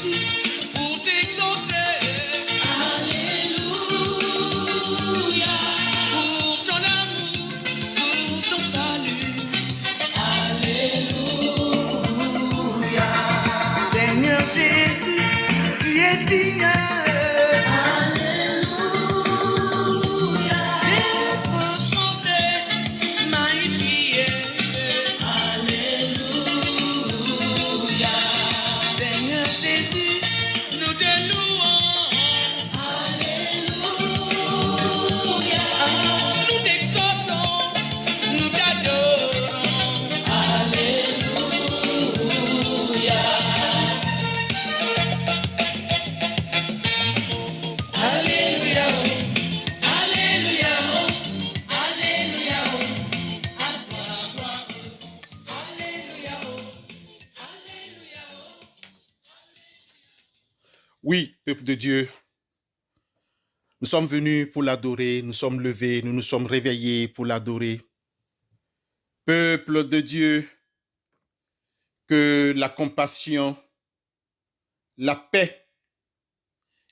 ici pour t'exalter. Alléluia. Pour ton amour, pour ton salut. Alléluia. Seigneur Jésus, tu es digne. Oui, peuple de Dieu, nous sommes venus pour l'adorer, nous sommes levés, nous nous sommes réveillés pour l'adorer. Peuple de Dieu, que la compassion, la paix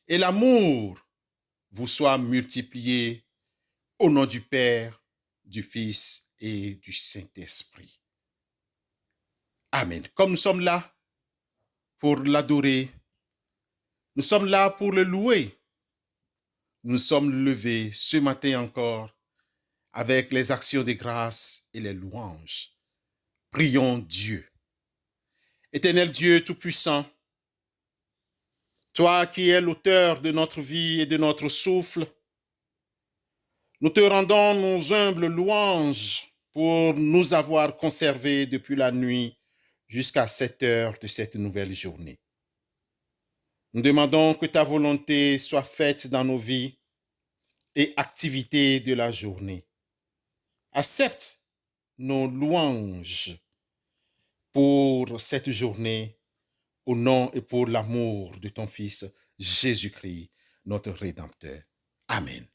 et l'amour vous soient multipliés au nom du Père, du Fils et du Saint-Esprit. Amen. Comme nous sommes là pour l'adorer, nous sommes là pour le louer. Nous sommes levés ce matin encore avec les actions de grâce et les louanges. Prions Dieu. Éternel Dieu Tout-Puissant, toi qui es l'auteur de notre vie et de notre souffle, nous te rendons nos humbles louanges pour nous avoir conservés depuis la nuit jusqu'à cette heure de cette nouvelle journée. Nous demandons que ta volonté soit faite dans nos vies et activités de la journée. Accepte nos louanges pour cette journée, au nom et pour l'amour de ton Fils Jésus-Christ, notre Rédempteur. Amen.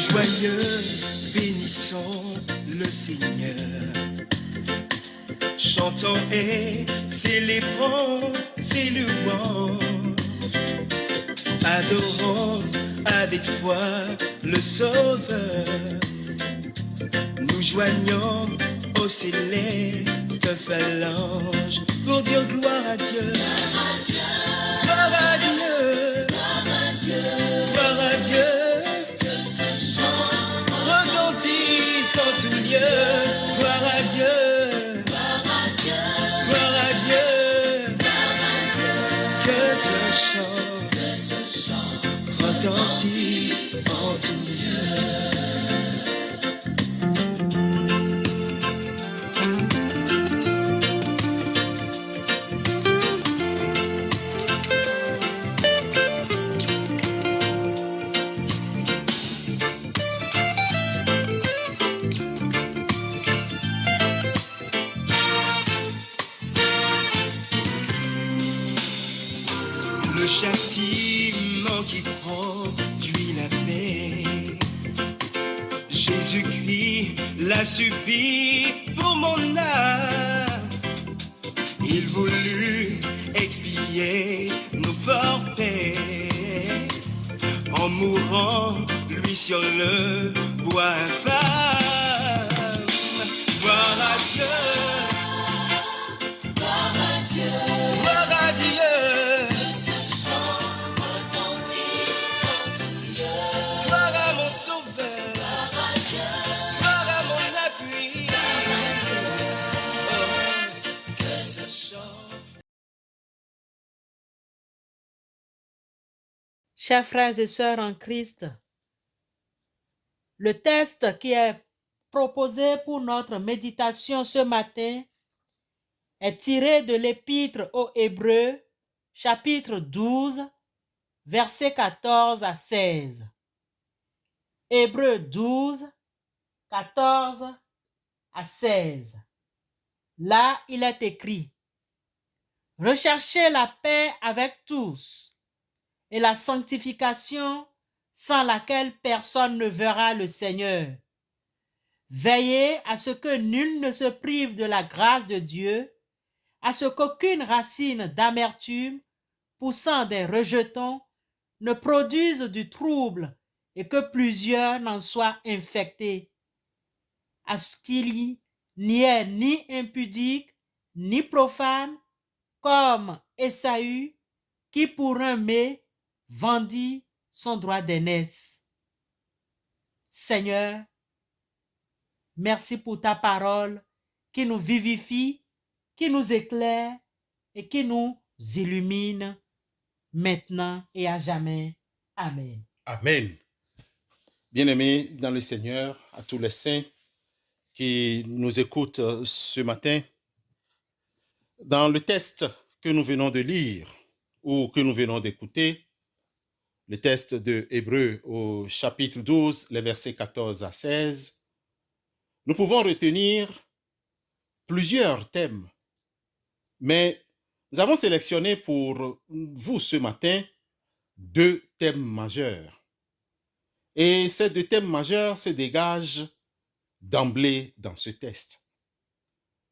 Joyeux, bénissons le Seigneur. Chantons et célébrons ses louanges. Adorons avec foi le Sauveur. Nous joignons au céleste phalange pour dire gloire à Dieu. Gloire à Dieu. Gloire à Dieu. Gloire à Dieu. Retentissent en tout lieu, gloire à Dieu, gloire à Dieu, gloire à Dieu, gloire à Dieu. Que ce chant retentisse en tout lieu. Le châtiment qui produit la paix, Jésus-Christ l'a subi pour mon âme. Il voulut expier nos forfaits en mourant, lui sur le bois infâme. Gloire à Dieu, gloire à Dieu, gloire à Dieu. Que ce chant retentisse en tout lieu. Gloire à mon Sauveur, gloire à Dieu, gloire à mon appui. Oh, que ce chant. Chers frères et sœurs en Christ, le texte qui est proposé pour notre méditation ce matin est tiré de l'Épître aux Hébreux, chapitre 12, versets 14 à 16. Hébreux 12, 14 à 16. Là, il est écrit: recherchez la paix avec tous et la sanctification sans laquelle personne ne verra le Seigneur. Veillez à ce que nul ne se prive de la grâce de Dieu, à ce qu'aucune racine d'amertume poussant des rejetons ne produise du trouble et que plusieurs n'en soient infectés, à ce qu'il n'y ait ni impudique ni profane comme Ésaü qui pour un mets vendit son droit d'aînesse. Seigneur, merci pour ta parole qui nous vivifie, qui nous éclaire et qui nous illumine maintenant et à jamais. Amen. Amen. Bien-aimés dans le Seigneur, à tous les saints qui nous écoutent ce matin, dans le texte que nous venons de lire ou que nous venons d'écouter, le texte de Hébreux au chapitre 12, les versets 14 à 16, nous pouvons retenir plusieurs thèmes, mais nous avons sélectionné pour vous ce matin 2 thèmes majeurs. Et ces 2 thèmes majeurs se dégagent d'emblée dans ce texte.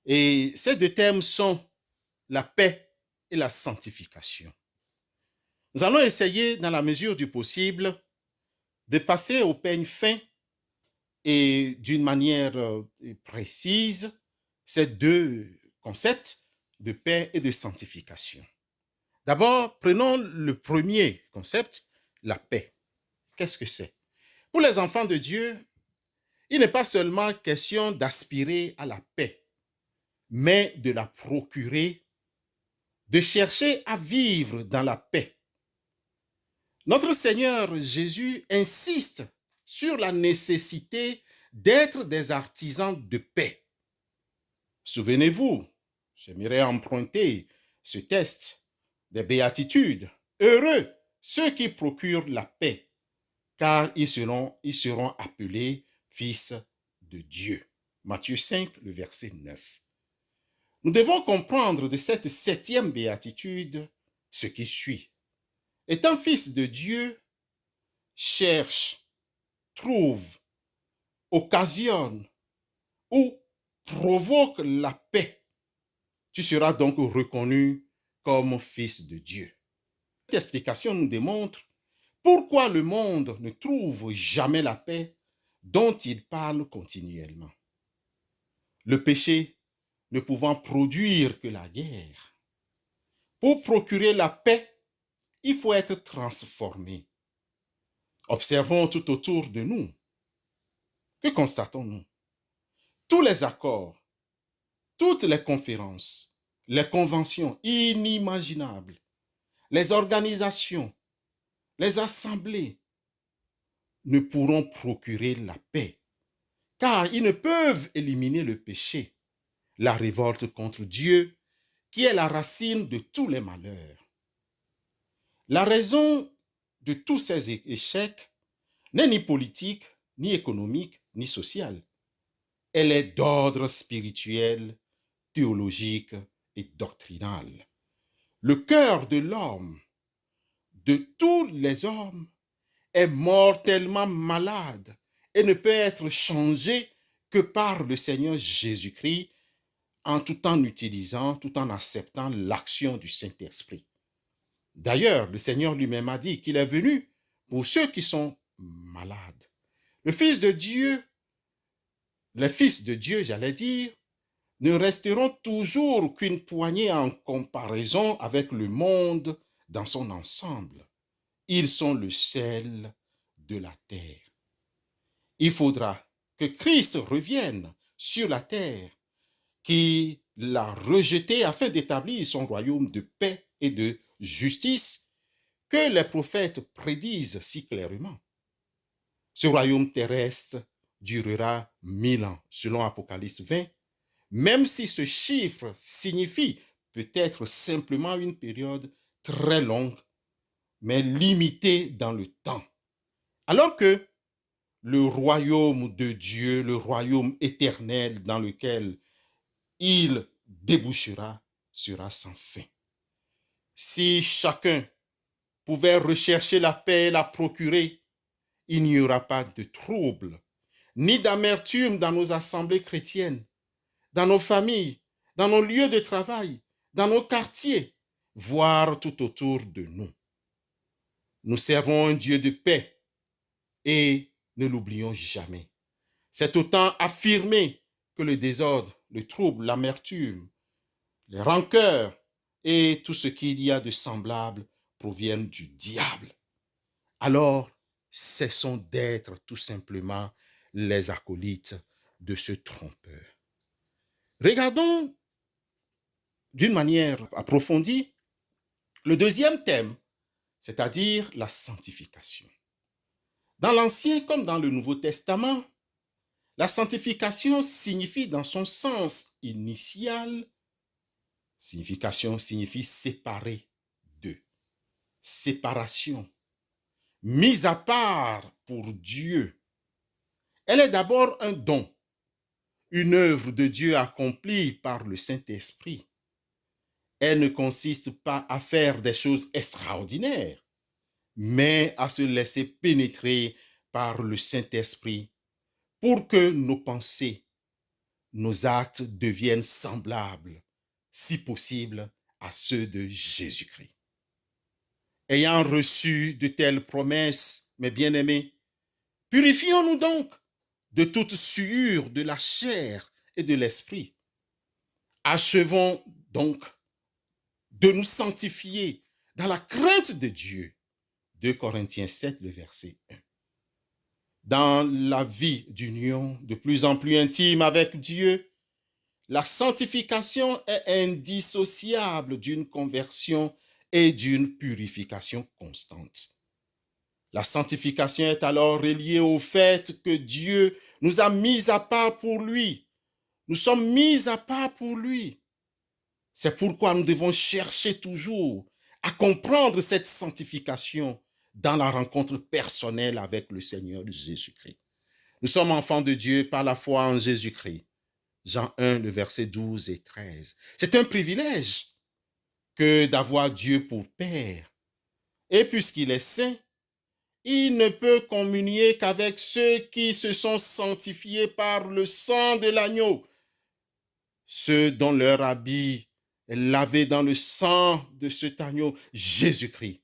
Et ces 2 thèmes sont la paix et la sanctification. Nous allons essayer, dans la mesure du possible, de passer au peigne fin et d'une manière précise ces 2 concepts de paix et de sanctification. D'abord, prenons le premier concept, la paix. Qu'est-ce que c'est? Pour les enfants de Dieu, il n'est pas seulement question d'aspirer à la paix, mais de la procurer, de chercher à vivre dans la paix. Notre Seigneur Jésus insiste sur la nécessité d'être des artisans de paix. Souvenez-vous, j'aimerais emprunter ce texte des béatitudes. Heureux ceux qui procurent la paix, car ils seront appelés fils de Dieu. Matthieu 5, le verset 9. Nous devons comprendre de cette 7e béatitude ce qui suit. Étant fils de Dieu, cherche, trouve, occasionne ou provoque la paix. Tu seras donc reconnu comme fils de Dieu. Cette explication nous démontre pourquoi le monde ne trouve jamais la paix dont il parle continuellement. Le péché ne pouvant produire que la guerre. Pour procurer la paix, il faut être transformé. Observons tout autour de nous. Que constatons-nous? Tous les accords, toutes les conférences, les conventions inimaginables, les organisations, les assemblées ne pourront procurer la paix, car ils ne peuvent éliminer le péché, la révolte contre Dieu, qui est la racine de tous les malheurs. La raison de tous ces échecs n'est ni politique, ni économique, ni sociale. Elle est d'ordre spirituel, théologique et doctrinal. Le cœur de l'homme, de tous les hommes, est mortellement malade et ne peut être changé que par le Seigneur Jésus-Christ tout en acceptant l'action du Saint-Esprit. D'ailleurs, le Seigneur lui-même a dit qu'il est venu pour ceux qui sont malades. Les fils de Dieu, ne resteront toujours qu'une poignée en comparaison avec le monde dans son ensemble. Ils sont le sel de la terre. Il faudra que Christ revienne sur la terre, qui l'a rejeté afin d'établir son royaume de paix et de justice que les prophètes prédisent si clairement. Ce royaume terrestre durera 1000 ans, selon Apocalypse 20, même si ce chiffre signifie peut-être simplement une période très longue, mais limitée dans le temps. Alors que le royaume de Dieu, le royaume éternel dans lequel il débouchera, sera sans fin. Si chacun pouvait rechercher la paix et la procurer, il n'y aura pas de trouble, ni d'amertume dans nos assemblées chrétiennes, dans nos familles, dans nos lieux de travail, dans nos quartiers, voire tout autour de nous. Nous servons un Dieu de paix et ne l'oublions jamais. C'est autant affirmer que le désordre, le trouble, l'amertume, les rancœurs et tout ce qu'il y a de semblable proviennent du diable. Alors, cessons d'être tout simplement les acolytes de ce trompeur. Regardons d'une manière approfondie le deuxième thème, c'est-à-dire la sanctification. Dans l'Ancien comme dans le Nouveau Testament, la sanctification signifie dans son sens initial, signification signifie séparer d'eux, séparation, mise à part pour Dieu. Elle est d'abord un don, une œuvre de Dieu accomplie par le Saint-Esprit. Elle ne consiste pas à faire des choses extraordinaires, mais à se laisser pénétrer par le Saint-Esprit pour que nos pensées, nos actes deviennent semblables, si possible, à ceux de Jésus-Christ. Ayant reçu de telles promesses, mes bien-aimés, purifions-nous donc de toute souillure de la chair et de l'esprit. Achevons donc de nous sanctifier dans la crainte de Dieu. 2 Corinthiens 7, le verset 1. Dans la vie d'union de plus en plus intime avec Dieu, la sanctification est indissociable d'une conversion et d'une purification constante. La sanctification est alors reliée au fait que Dieu nous a mis à part pour lui. Nous sommes mis à part pour lui. C'est pourquoi nous devons chercher toujours à comprendre cette sanctification dans la rencontre personnelle avec le Seigneur Jésus-Christ. Nous sommes enfants de Dieu par la foi en Jésus-Christ. Jean 1, le verset 12 et 13. C'est un privilège que d'avoir Dieu pour Père. Et puisqu'il est saint, il ne peut communier qu'avec ceux qui se sont sanctifiés par le sang de l'agneau, ceux dont leur habit est lavé dans le sang de cet agneau, Jésus-Christ.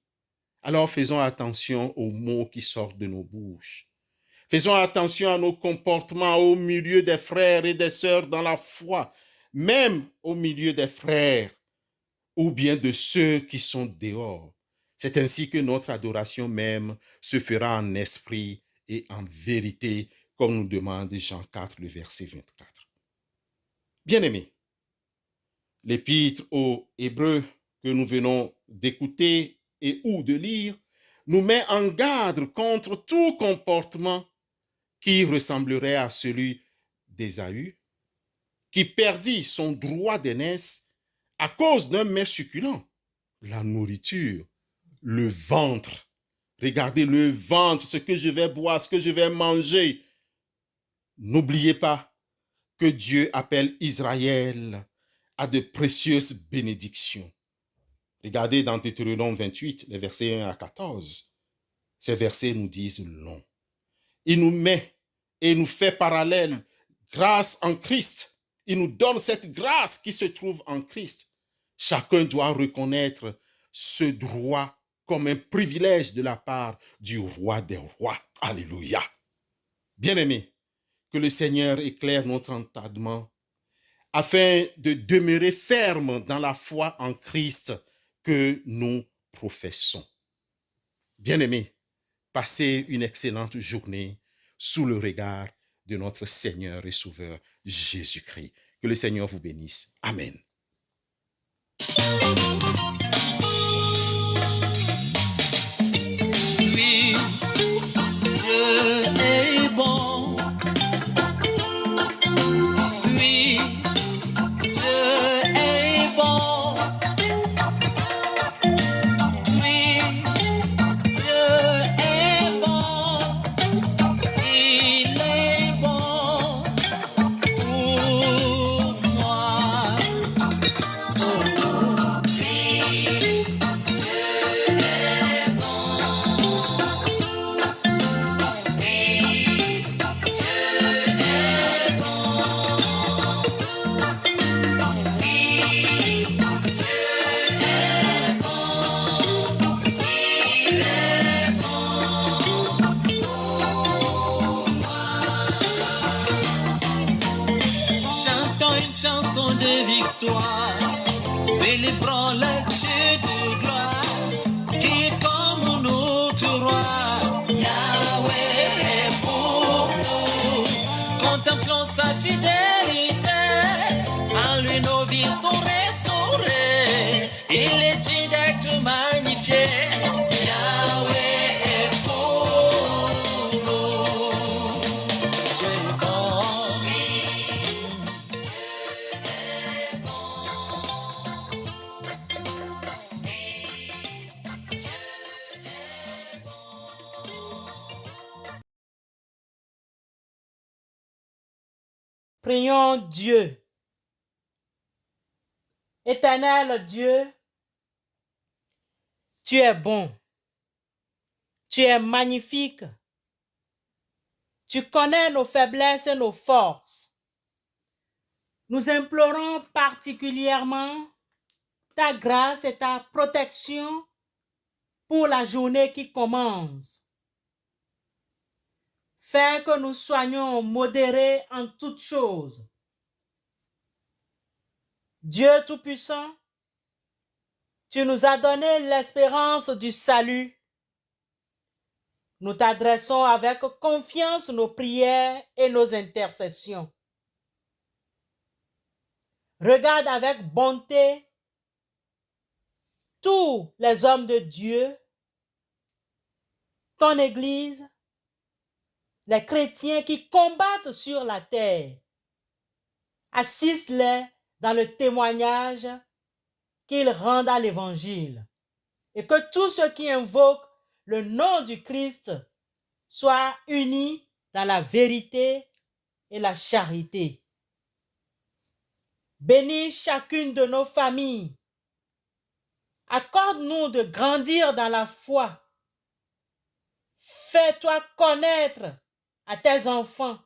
Alors faisons attention aux mots qui sortent de nos bouches. Faisons attention à nos comportements au milieu des frères et des sœurs dans la foi, même au milieu des frères ou bien de ceux qui sont dehors. C'est ainsi que notre adoration même se fera en esprit et en vérité, comme nous demande Jean 4, le verset 24. Bien-aimés, l'épître aux Hébreux que nous venons d'écouter et ou de lire nous met en garde contre tout comportement qui ressemblerait à celui d'Ésaü, qui perdit son droit d'aînesse à cause d'un mets succulent, la nourriture, le ventre. Regardez le ventre, ce que je vais boire, ce que je vais manger. N'oubliez pas que Dieu appelle Israël à de précieuses bénédictions. Regardez dans Deutéronome 28, les versets 1 à 14. Ces versets nous disent long. Il nous met et nous fait parallèle grâce en Christ. Il nous donne cette grâce qui se trouve en Christ. Chacun doit reconnaître ce droit comme un privilège de la part du roi des rois. Alléluia. Bien-aimés, que le Seigneur éclaire notre entendement afin de demeurer ferme dans la foi en Christ que nous professons. Bien-aimés, passez une excellente journée sous le regard de notre Seigneur et Sauveur Jésus-Christ. Que le Seigneur vous bénisse. Amen. Oui, Dieu est bon. Oui, Dieu est bon. Oui, Dieu est bon. Il mérite d'être magnifié. Yahweh est pour nous. Dieu est bon. Prions Dieu. Éternel Dieu, tu es bon, tu es magnifique, tu connais nos faiblesses et nos forces. Nous implorons particulièrement ta grâce et ta protection pour la journée qui commence. Fais que nous soyons modérés en toutes choses. Dieu Tout-Puissant, tu nous as donné l'espérance du salut. Nous t'adressons avec confiance nos prières et nos intercessions. Regarde avec bonté tous les hommes de Dieu, ton Église, les chrétiens qui combattent sur la terre. Assiste-les dans le témoignage qu'ils rendent à l'Évangile, et que tous ceux qui invoquent le nom du Christ soient unis dans la vérité et la charité. Bénis chacune de nos familles. Accorde-nous de grandir dans la foi. Fais-toi connaître à tes enfants.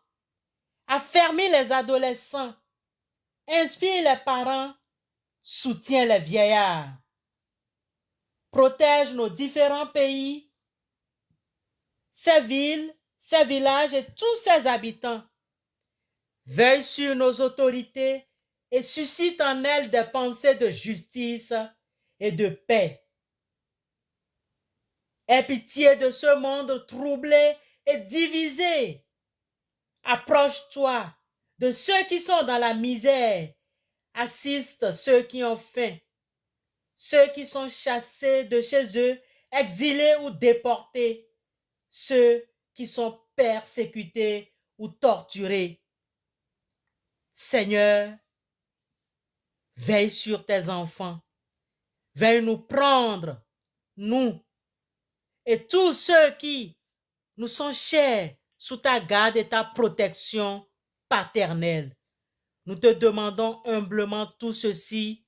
Affermis les adolescents. Inspire les parents. Soutiens les vieillards. Protège nos différents pays, ces villes, ces villages et tous ses habitants. Veille sur nos autorités et suscite en elles des pensées de justice et de paix. Aie pitié de ce monde troublé et divisé. Approche-toi de ceux qui sont dans la misère. Assiste ceux qui ont faim, ceux qui sont chassés de chez eux, exilés ou déportés, ceux qui sont persécutés ou torturés. Seigneur, veille sur tes enfants, veille nous prendre, nous, et tous ceux qui nous sont chers sous ta garde et ta protection paternelle. Nous te demandons humblement tout ceci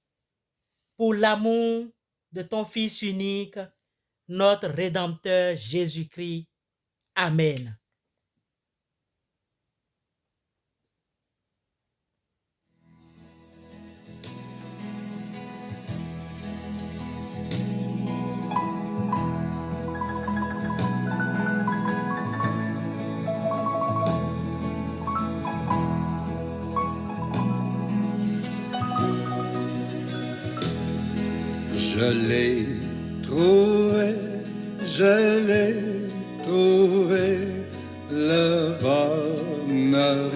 pour l'amour de ton Fils unique, notre Rédempteur Jésus-Christ. Amen. Je l'ai trouvé, le bonheur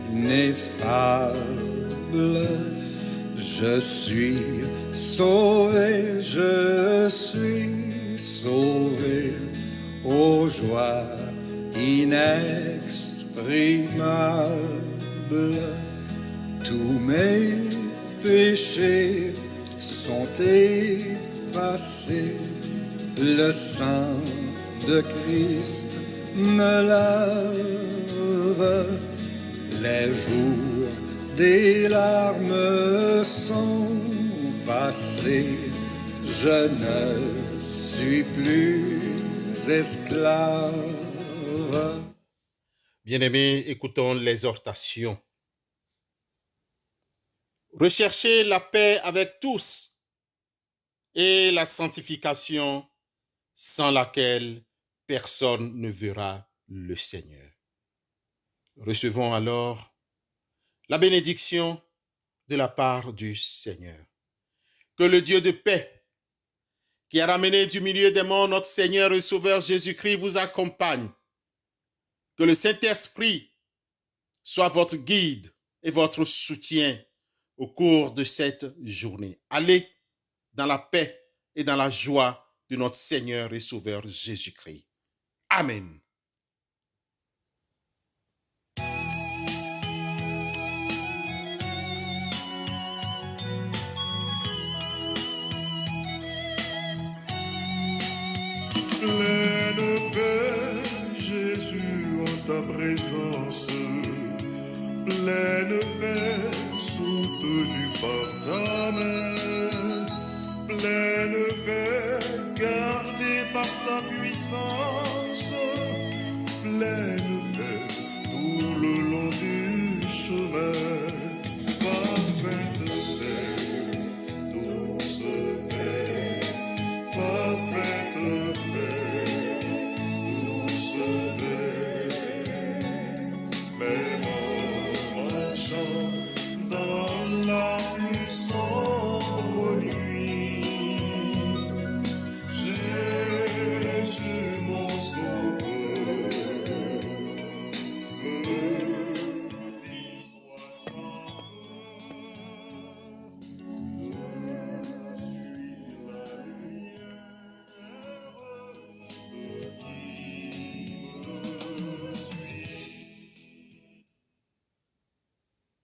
ineffable. Je suis sauvé, aux joies inexprimables. Tous mes péchés sont effacés, le sang de Christ me lave, les jours des larmes sont passés, je ne suis plus esclave. Bien-aimés, écoutons l'exhortation. Recherchez la paix avec tous et la sanctification sans laquelle personne ne verra le Seigneur. Recevons alors la bénédiction de la part du Seigneur. Que le Dieu de paix, qui a ramené du milieu des morts notre Seigneur et Sauveur Jésus-Christ, vous accompagne. Que le Saint-Esprit soit votre guide et votre soutien au cours de cette journée. Allez dans la paix et dans la joie de notre Seigneur et Sauveur Jésus-Christ. Amen. Pleine paix, Jésus, en ta présence. Pleine paix, soutenue par ta main. Pleine paix, gardée par ta puissance. Pleine paix, tout le long du chemin.